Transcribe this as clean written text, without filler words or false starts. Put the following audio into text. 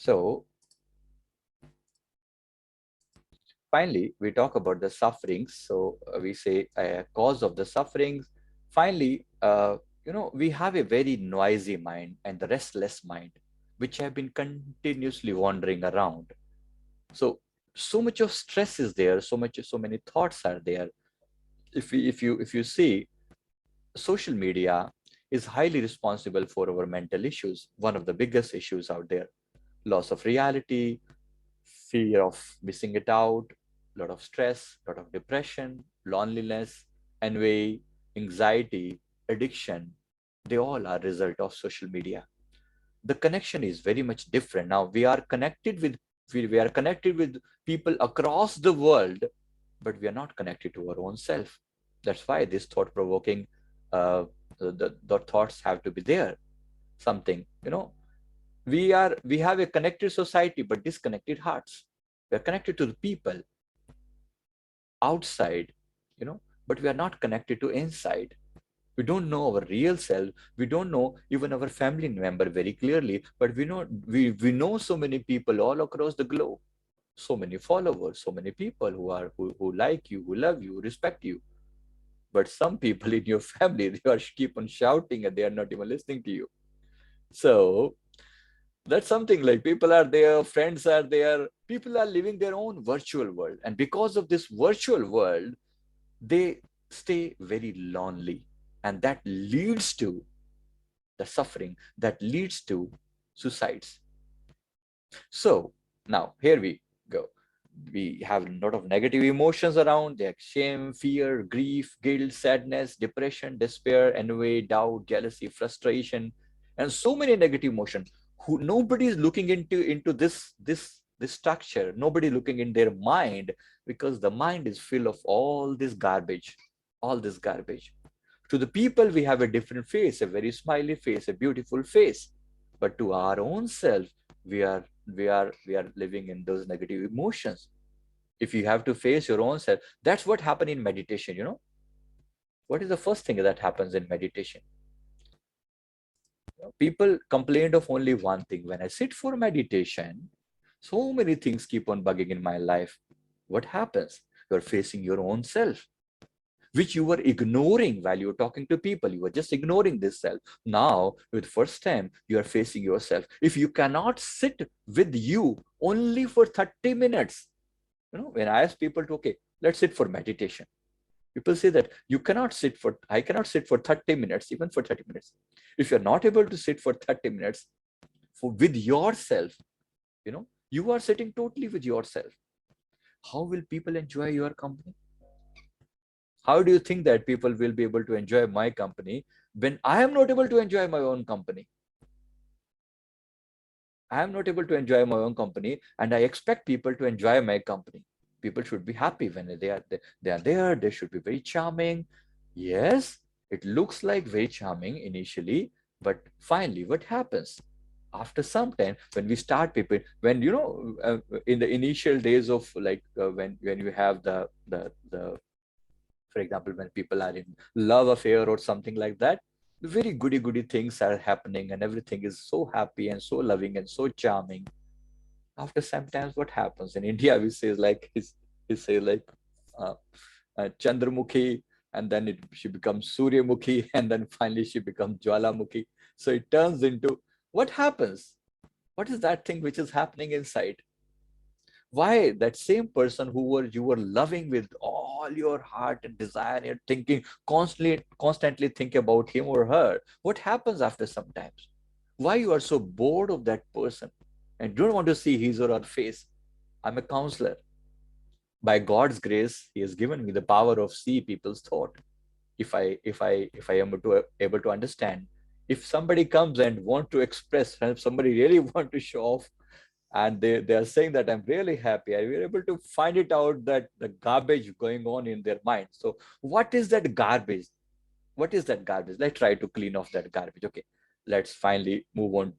So finally, we talk about the sufferings. So we say a cause of the sufferings. Finally, we have a very noisy mind and the restless mind, which have been continuously wandering around. So much of stress is there. So many thoughts are there. If you see, social media is highly responsible for our mental issues. One of the biggest issues out there: loss of reality, fear of missing it out, a lot of stress, a lot of depression, loneliness, envy, anxiety, addiction. They all are result of social media. The connection is very much different. Now we are connected with people across the world, but we are not connected to our own self. That's why this thought-provoking, the thoughts have to be there. Something, we have a connected society but disconnected hearts. We are connected to the people outside, but we are not connected to inside. We don't know our real self. We don't know even our family member very clearly, but we know so many people all across the globe, so many followers, so many people who like you, who love you, who respect you. But some people in your family, they are keep on shouting and they are not even listening to you. So that's something, like people are there, friends are there, people are living their own virtual world, and because of this virtual world, they stay very lonely, and that leads to the suffering, that leads to suicides. So now here we go. We have a lot of negative emotions around, like shame, fear, grief, guilt, sadness, depression, despair, envy, doubt, jealousy, frustration, and so many negative emotions. Who nobody is looking into this structure. Nobody looking in their mind, because the mind is full of all this garbage, all this garbage. To the people, we have a different face, a very smiley face, a beautiful face. But to our own self, we are living in those negative emotions. If you have to face your own self, that's what happened in meditation. What is the first thing that happens in meditation? People complained of only one thing. When I sit for meditation, so many things keep on bugging in my life. What happens? You're facing your own self, which you were ignoring while you were talking to people. You were just ignoring this self. Now, with first time, you are facing yourself. If you cannot sit with you only for 30 minutes, when I ask people to, okay, let's sit for meditation. People say that I cannot sit for 30 minutes, even for 30 minutes. If you're not able to sit for 30 minutes with yourself, you are sitting totally with yourself. How will people enjoy your company? How do you think that people will be able to enjoy my company when I am not able to enjoy my own company? I am not able to enjoy my own company, and I expect people to enjoy my company. People should be happy when they are there. They should be very charming. Yes, it looks like very charming initially, but finally, what happens? After some time, when we start people, when in the initial days of, like, when you have the for example, when people are in love affair or something like that, very goody things are happening and everything is so happy and so loving and so charming. After sometimes, what happens in India, we say, like, he say, like, uh, Chandramukhi, and then she becomes Suryamukhi, and then finally she becomes Jwalamukhi. So it turns into, what happens? What is that thing which is happening inside? Why that same person you were loving with all your heart and desire, and you're thinking, constantly think about him or her, what happens after sometimes? Why you are so bored of that person and don't want to see his or her face? I'm a counselor. By God's grace, he has given me the power of see people's thought. If I am able to understand, if somebody comes and want to express, and if somebody really want to show off, and they are saying that I'm really happy, I were able to find it out, that the garbage going on in their mind. So what is that garbage? What is that garbage? Let's try to clean off that garbage. Okay, let's finally move on